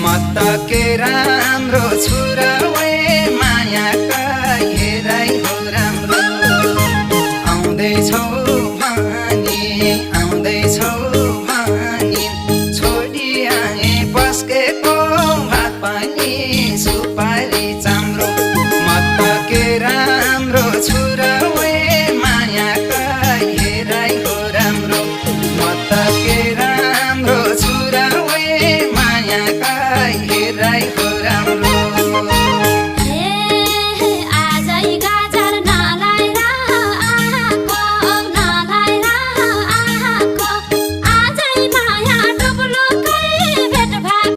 त के राम्रो छुरा वे मायाका हेराइ हो राम्रो आउँदैछौ भनी छोडी आए पस्केको भात पानी सुपारी चाम्रो म त के राम्रो छुरा वे मायाका हेराइ हो राम्रो म त के राम्रो छुरा वे मायाका हेराइ हो राम्रो